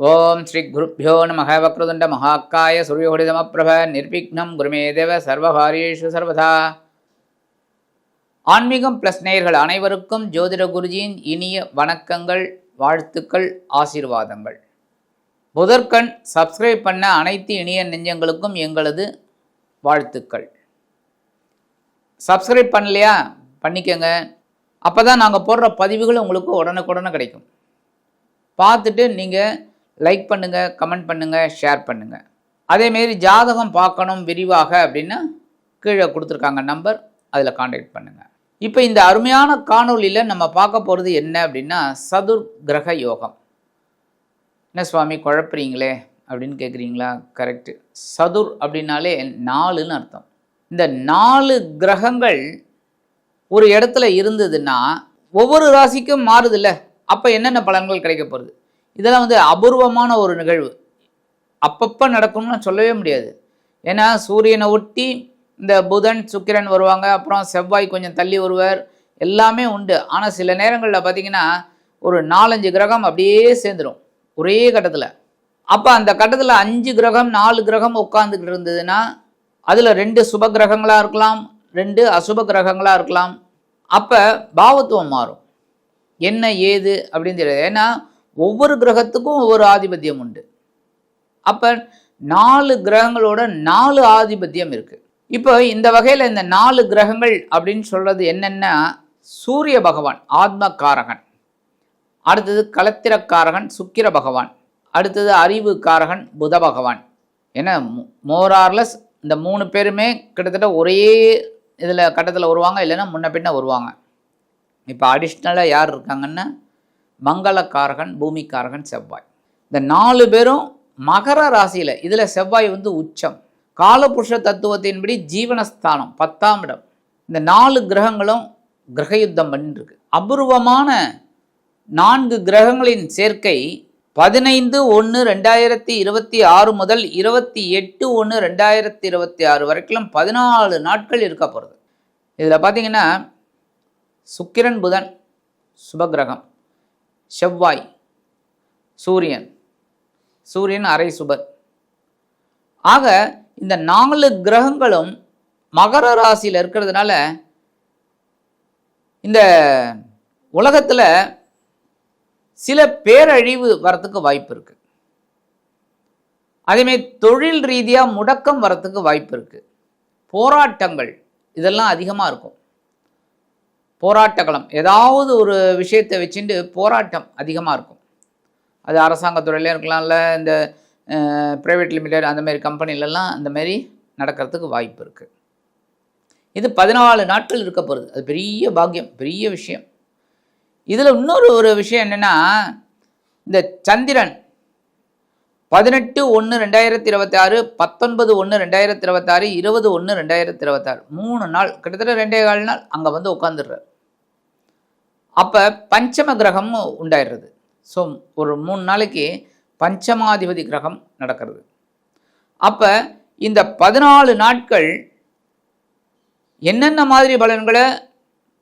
ஓம் ஸ்ரீ குருப்யோ நமः வக்ரதுண்ட மகாக்காய சூர்யோடிதமப்ரப நிர்விக்னம் குருமே தேவ சர்வகாரியேஷு சர்வதா. ஆன்மீகம் பிளஸ் நேயர்கள் அனைவருக்கும் ஜோதிட குருஜியின் இனிய வணக்கங்கள், வாழ்த்துக்கள், ஆசீர்வாதங்கள். புதற்கண் சப்ஸ்கிரைப் பண்ண அனைத்து இனிய நெஞ்சங்களுக்கும் எங்களது வாழ்த்துக்கள். சப்ஸ்கிரைப் பண்ணலையா பண்ணிக்கங்க. அப்போ தான் நாங்கள் போடுற பதிவுகள் உங்களுக்கு உடனுக்குடனே கிடைக்கும். பார்த்துட்டு நீங்கள் லைக் பண்ணுங்கள், கமெண்ட் பண்ணுங்கள், ஷேர் பண்ணுங்கள். அதேமாரி ஜாதகம் பார்க்கணும் விரிவாக அப்படின்னா கீழே கொடுத்துருக்காங்க நம்பர், அதில் காண்டாக்ட் பண்ணுங்கள். இப்போ இந்த அருமையான காணொலியில் நம்ம பார்க்க போகிறது என்ன அப்படின்னா சதுர் கிரக யோகம். என்ன சுவாமி குழப்புறீங்களே அப்படின்னு கேட்குறீங்களா? கரெக்டு. சதுர் அப்படின்னாலே 4ன்னு அர்த்தம். இந்த 4 கிரகங்கள் ஒரு இடத்துல இருந்ததுன்னா ஒவ்வொரு ராசிக்கும் மாறுதில்ல, அப்போ என்னென்ன பலன்கள் கிடைக்க போகிறது? இதெல்லாம் அபூர்வமான ஒரு நிகழ்வு. அப்பப்போ நடக்கும்னு சொல்லவே முடியாது. ஏன்னா சூரியனை ஒட்டி இந்த புதன் சுக்கிரன் வருவாங்க, அப்புறம் செவ்வாய் கொஞ்சம் தள்ளி வருவார், எல்லாமே உண்டு. ஆனால் சில நேரங்களில் பார்த்திங்கன்னா ஒரு 4-5 கிரகம் அப்படியே சேர்ந்துடும் ஒரே கட்டத்தில். அப்போ அந்த கட்டத்தில் 5 கிரகம் 4 கிரகம் உட்காந்துக்கிட்டு இருந்ததுன்னா அதில் 2 சுப கிரகங்களாக இருக்கலாம், 2 அசுப கிரகங்களாக இருக்கலாம். அப்போ பாவத்துவம் மாறும். என்ன ஏது அப்படின்னு தெரியாது. ஏன்னா ஒவ்வொரு கிரகத்துக்கும் ஒவ்வொரு ஆதிபத்தியம் உண்டு. அப்போ 4 கிரகங்களோட 4 ஆதிபத்தியம் இருக்குது. இப்போ இந்த வகையில் இந்த 4 கிரகங்கள் அப்படின்னு சொல்கிறது என்னென்னா, சூரிய பகவான் ஆத்மகாரகன், அடுத்தது களத்திரக்காரகன் சுக்கிர பகவான், அடுத்தது அறிவு காரகன் புத பகவான். ஏன்னா மோரார்லஸ் இந்த 3 பேருமே கிட்டத்தட்ட ஒரே இதில் கட்டத்தில் வருவாங்க, இல்லைன்னா முன்ன பின்ன வருவாங்க. இப்போ அடிஷ்னலாக யார் இருக்காங்கன்னா மங்களக்காரகன் பூமிக்காரகன் செவ்வாய். இந்த 4 பேரும் மகர ராசியில், இதில் செவ்வாய் உச்சம். காலபுருஷ தத்துவத்தின்படி ஜீவனஸ்தானம் 10ஆம் இடம். இந்த 4 கிரகங்களும் கிரக யுத்தம் பண்ணிருக்கு. அபூர்வமான 4 கிரகங்களின் சேர்க்கை 15/1/2026 முதல் 28/1/2026 வரைக்கும் 14 நாட்கள் இருக்க போகிறது. இதில் பார்த்தீங்கன்னா சுக்கிரன் புதன் சுபகிரகம், செவ்வாய் சூரியன் அரை சுபர். ஆக இந்த 4 கிரகங்களும் மகர ராசியில் இருக்கிறதுனால இந்த உலகத்தில் சில பேரழிவு வரத்துக்கு வாய்ப்பு இருக்குது. அதேமாதிரி தொழில் ரீதியாக முடக்கம் வரத்துக்கு வாய்ப்பு இருக்குது. போராட்டங்கள் இதெல்லாம் அதிகமாக இருக்கும். போராட்டங்களம், ஏதாவது ஒரு விஷயத்தை வச்சுட்டு போராட்டம் அதிகமாக இருக்கும். அது அரசாங்கத்துறையிலே இருக்கலாம்ல, இந்த ப்ரைவேட் லிமிடெட் அந்த மாதிரி கம்பெனிலெலாம் அந்த மாதிரி நடக்கிறதுக்கு வாய்ப்பு இருக்குது. இது 14 நாட்கள் இருக்க போகிறது. அது பெரிய பாக்கியம், பெரிய விஷயம். இதில் இன்னொரு விஷயம் என்னென்னா, இந்த சந்திரன் 18/1/2026, 19/1/2026, 20/1/2026 3 நாள், கிட்டத்தட்ட 2.25 நாள் அங்கே உட்காந்துடுறார். அப்போ பஞ்சம கிரகம் உண்டாயிடுறது. ஸோ ஒரு 3 நாளைக்கு பஞ்சமாதிபதி கிரகம் நடக்கிறது. அப்போ இந்த 14 நாட்கள் என்னென்ன மாதிரி பலன்களை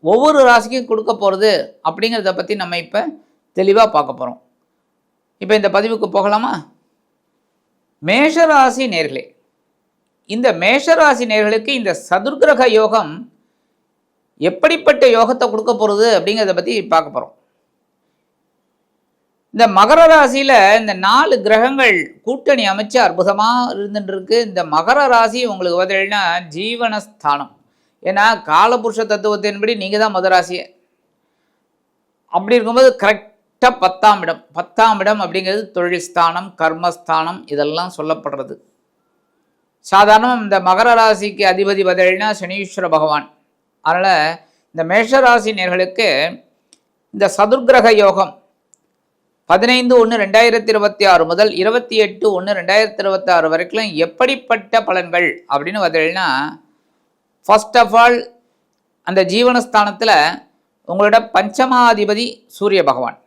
ஒவ்வொரு ராசிக்கும் கொடுக்க போகிறது அப்படிங்கிறத பற்றி நம்ம இப்போ தெளிவாக பார்க்க போகிறோம். இப்போ இந்த பதிவுக்கு போகலாமா? மேஷராசி நேர்களே, இந்த மேஷராசி நேர்களுக்கு இந்த சதுர்கிரக யோகம் எப்படிப்பட்ட யோகத்தை கொடுக்க போகிறது அப்படிங்கிறத பற்றி பார்க்க போகிறோம். இந்த மகர ராசியில் இந்த 4 கிரகங்கள் கூட்டணி அமைச்சு அற்புதமாக இருந்துருக்கு. இந்த மகர ராசி உங்களுக்கு பார்த்தீங்கன்னா ஜீவனஸ்தானம். ஏன்னா காலபுருஷ தத்துவத்தின்படி நீங்கள் தான் மொதல் ராசியே. அப்படி இருக்கும்போது கரெக்டாக 10ஆம் இடம். 10ஆம் இடம் அப்படிங்கிறது தொழில் ஸ்தானம், கர்மஸ்தானம், இதெல்லாம் சொல்லப்படுறது. சாதாரணமாக இந்த மகர ராசிக்கு அதிபதி பார்த்தீங்கன்னா சனீஸ்வர பகவான். அதனால் இந்த மேஷராசி நேர்களுக்கு இந்த சதுர்கிரக யோகம் 15/1/2026 முதல் 28/1/2026 வரைக்கும் எப்படிப்பட்ட பலன்கள் அப்படின்னு பார்த்தீங்கன்னா, ஃபர்ஸ்ட் ஆஃப் ஆல் அந்த ஜீவனஸ்தானத்தில் உங்களோட பஞ்சமாதிபதி சூரிய பகவான்,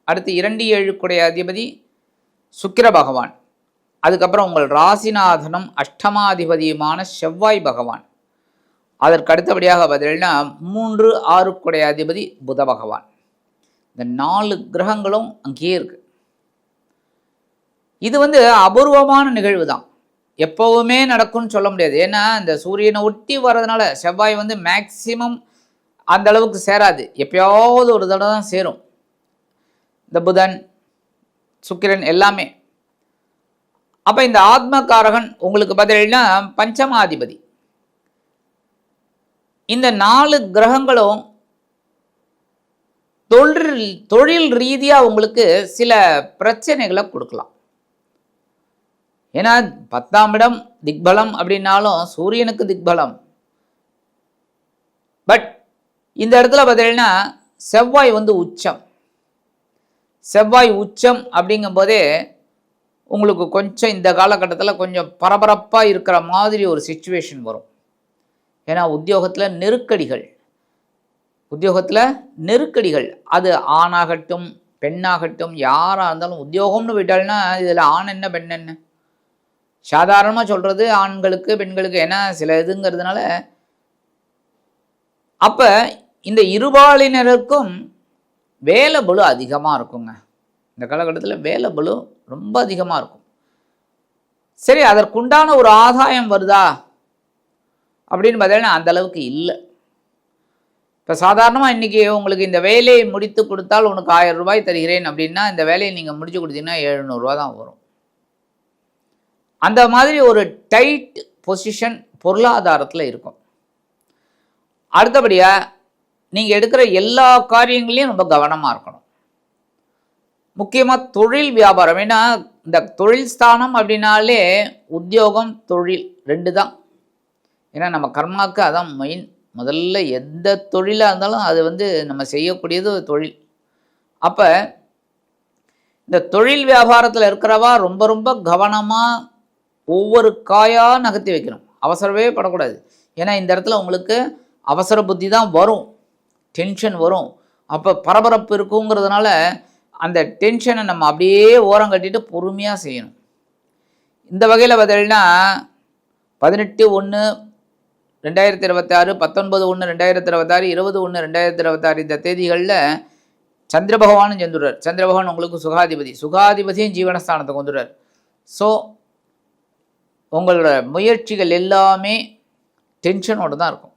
அடுத்து 2-7 குடைய அதிபதி சுக்கிர பகவான், அதுக்கப்புறம் உங்கள் ராசிநாதனும் அஷ்டமாதிபதியுமான செவ்வாய் பகவான், அதற்கு அடுத்தபடியாக பார்த்தீங்கன்னா 3-6 குடைய அதிபதி புத பகவான். இந்த 4 கிரகங்களும் அங்கேயே இருக்குது. இது அபூர்வமான நிகழ்வு தான், எப்போவுமே நடக்கும்னு சொல்ல முடியாது. ஏன்னா இந்த சூரியனை ஒட்டி வர்றதுனால செவ்வாய் மேக்சிமம் அந்த அளவுக்கு சேராது, எப்பயாவது ஒரு தடவை தான் சேரும். இந்த புதன் சுக்கிரன் எல்லாமே. அப்போ இந்த ஆத்மகாரகன் உங்களுக்கு பார்த்தீங்கன்னா பஞ்சமாதிபதி. இந்த 4 கிரகங்களும் தொழில் ரீதியாக உங்களுக்கு சில பிரச்சனைகளை கொடுக்கலாம். ஏன்னா 10ஆம் இடம் திக்பலம் அப்படின்னாலும் சூரியனுக்கு திக்பலம். பட் இந்த இடத்துல பார்த்தீங்கன்னா செவ்வாய் உச்சம். செவ்வாய் உச்சம் அப்படிங்கும் போதே உங்களுக்கு கொஞ்சம் இந்த காலகட்டத்தில் கொஞ்சம் பரபரப்பாக இருக்கிற மாதிரி ஒரு சிச்சுவேஷன் வரும். ஏன்னா உத்தியோகத்தில் நெருக்கடிகள், அது ஆணாகட்டும் பெண்ணாகட்டும் யாராக இருந்தாலும், உத்தியோகம்னு போயிட்டால்னா இதில் ஆண் என்ன பெண் என்ன, சாதாரணமாக சொல்கிறது ஆண்களுக்கு பெண்களுக்கு, ஏன்னா சில இதுங்கிறதுனால. அப்போ இந்த இருபாலினருக்கும் வேலை பளு அதிகமாக இருக்குங்க. இந்த காலகட்டத்தில் வேலை பளு ரொம்ப அதிகமாக இருக்கும். சரி, அதற்குண்டான ஒரு ஆதாயம் வருதா அப்படின்னு பார்த்தீங்கன்னா அந்த அளவுக்கு இல்லை. இப்போ சாதாரணமாக இன்றைக்கி உங்களுக்கு இந்த வேலையை முடித்து கொடுத்தால் உனக்கு 1000 ரூபாய் தருகிறேன் அப்படின்னா இந்த வேலையை நீங்கள் முடிச்சு கொடுத்தீங்கன்னா 700 ரூபா தான் வரும். அந்த மாதிரி ஒரு டைட் பொசிஷன் பொருளாதாரத்தில் இருக்கும். அடுத்தபடியாக நீங்கள் எடுக்கிற எல்லா காரியங்களையும் ரொம்ப கவனமாக இருக்கணும். முக்கியமாக தொழில் வியாபாரம். ஏன்னா இந்த தொழில் ஸ்தானம் அப்படின்னாலே உத்தியோகம் தொழில் 2 தான். ஏன்னா நம்ம கர்மாவுக்கு அதான் மெயின். முதல்ல எந்த தொழிலாக இருந்தாலும் அது நம்ம செய்யக்கூடியது தொழில். அப்போ இந்த தொழில் வியாபாரத்தில் இருக்கிறவா ரொம்ப ரொம்ப கவனமாக ஒவ்வொரு காயாக நகர்த்தி வைக்கணும். அவசரமே படக்கூடாது. ஏன்னா இந்த இடத்துல உங்களுக்கு அவசர புத்தி தான் வரும், டென்ஷன் வரும். அப்போ பரபரப்பு இருக்குங்கிறதுனால அந்த டென்ஷனை நம்ம அப்படியே ஓரம் கட்டிட்டு பொறுமையாக செய்யணும். இந்த வகையில் பார்த்தீங்கன்னா 18/1/2026, 19/1/2026, 20/1/2026 இந்த தேதிகளில் சந்திர பகவானும் சென்றுறார். சந்திர பகவான் உங்களுக்கு சுகாதிபதியும் ஜீவனஸ்தானத்துக்கு வந்துடுறார். ஸோ உங்களோட முயற்சிகள் எல்லாமே டென்ஷனோடு தான் இருக்கும்.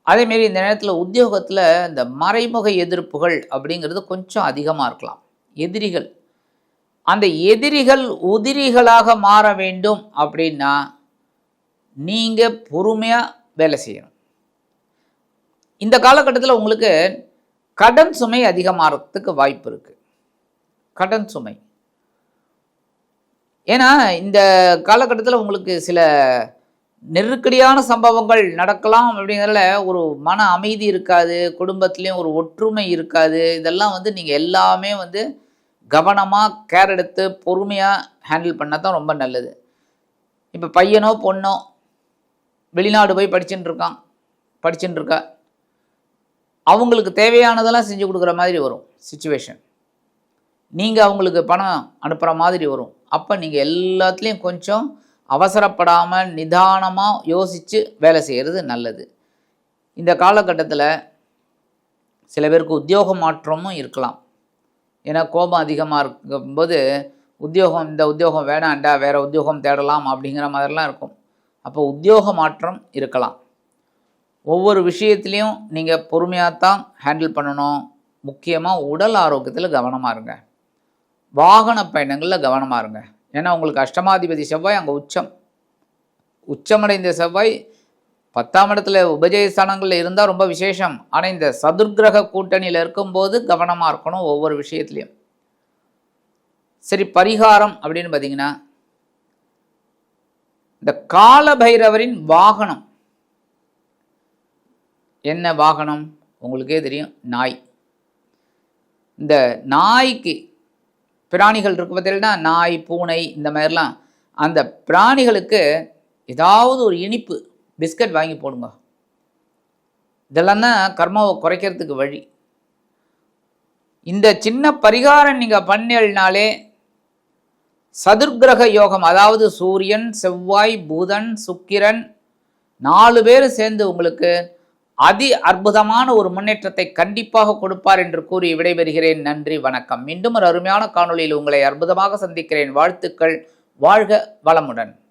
அதேமாரி இந்த நேரத்தில் உத்தியோகத்தில் இந்த மறைமுக எதிர்ப்புகள் அப்படிங்கிறது கொஞ்சம் அதிகமாக இருக்கலாம். எதிரிகள், அந்த எதிரிகள் உதிரிகளாக மாற வேண்டும் அப்படின்னா நீங்கள் பொறுமையாக வேலை செய்யணும். இந்த காலகட்டத்தில் உங்களுக்கு கடன் சுமை அதிகமாகிறதுக்கு வாய்ப்பு இருக்குது. கடன் சுமை, ஏன்னா இந்த காலகட்டத்தில் உங்களுக்கு சில நெருக்கடியான சம்பவங்கள் நடக்கலாம். அப்படிங்கிறதுல ஒரு மன அமைதி இருக்காது, குடும்பத்துலேயும் ஒரு ஒற்றுமை இருக்காது. இதெல்லாம் நீங்கள் எல்லாமே கவனமாக கேர் எடுத்து பொறுமையாக ஹேண்டில் பண்ணால் தான் ரொம்ப நல்லது. இப்போ பையனோ பொண்ணோ வெளிநாடு போய் படிச்சுட்டு இருக்கா, அவங்களுக்கு தேவையானதெல்லாம் செஞ்சு கொடுக்குற மாதிரி வரும் சிச்சுவேஷன். நீங்கள் அவங்களுக்கு பணம் அனுப்புகிற மாதிரி வரும். அப்போ நீங்கள் எல்லாத்துலேயும் கொஞ்சம் அவசரப்படாமல் நிதானமாக யோசித்து வேலை செய்கிறது நல்லது. இந்த காலகட்டத்தில் சில பேருக்கு உத்தியோக மாற்றமும் இருக்கலாம். ஏன்னா கோபம் அதிகமாக இருக்கும்போது இந்த உத்தியோகம் வேணாண்டா, வேறு உத்தியோகம் தேடலாம் அப்படிங்கிற மாதிரிலாம் இருக்கும். அப்போ உத்தியோக மாற்றம் இருக்கலாம். ஒவ்வொரு விஷயத்துலேயும் நீங்கள் பொறுமையாக தான் ஹேண்டில் பண்ணணும். முக்கியமாக உடல் ஆரோக்கியத்தில் கவனமாக இருங்க. வாகன பயணங்களில் கவனமாக இருங்க. ஏன்னா உங்களுக்கு அஷ்டமாதிபதி செவ்வாய் அங்கே உச்சமடைந்த செவ்வாய் 10ஆம் இடத்துல உபஜயஸ்தானங்களில் இருந்தால் ரொம்ப விசேஷம். ஆனால் இந்த சதுர்கிரக கூட்டணியில் இருக்கும்போது கவனமாக இருக்கணும் ஒவ்வொரு விஷயத்துலையும். சரி, பரிகாரம் அப்படின்னு பார்த்தீங்கன்னா இந்த கால பைரவரின் வாகனம் என்ன வாகனம் உங்களுக்கே தெரியும், நாய். இந்த நாய்க்கு பிராணிகள் இருக்கு பார்த்தீங்கன்னா, நாய் பூனை இந்த மாதிரிலாம், அந்த பிராணிகளுக்கு ஏதாவது ஒரு இனிப்பு பிஸ்கட் வாங்கி போடுங்க. இதெல்லாம் தான் கர்மாவை குறைக்கிறதுக்கு வழி. இந்த சின்ன பரிகாரம் நீங்கள் பண்ணினாலே சதுர்கிரக யோகம், அதாவது சூரியன் செவ்வாய் புதன் சுக்கிரன் 4 பேர் சேர்ந்து உங்களுக்கு அதி அற்புதமான ஒரு முன்னேற்றத்தை கண்டிப்பாக கொடுப்பார் என்று கூறி விடைபெறுகிறேன். நன்றி, வணக்கம். மீண்டும் ஒரு அருமையான காணொளியில் உங்களை அற்புதமாக சந்திக்கிறேன். வாழ்த்துக்கள். வாழ்க வளமுடன்.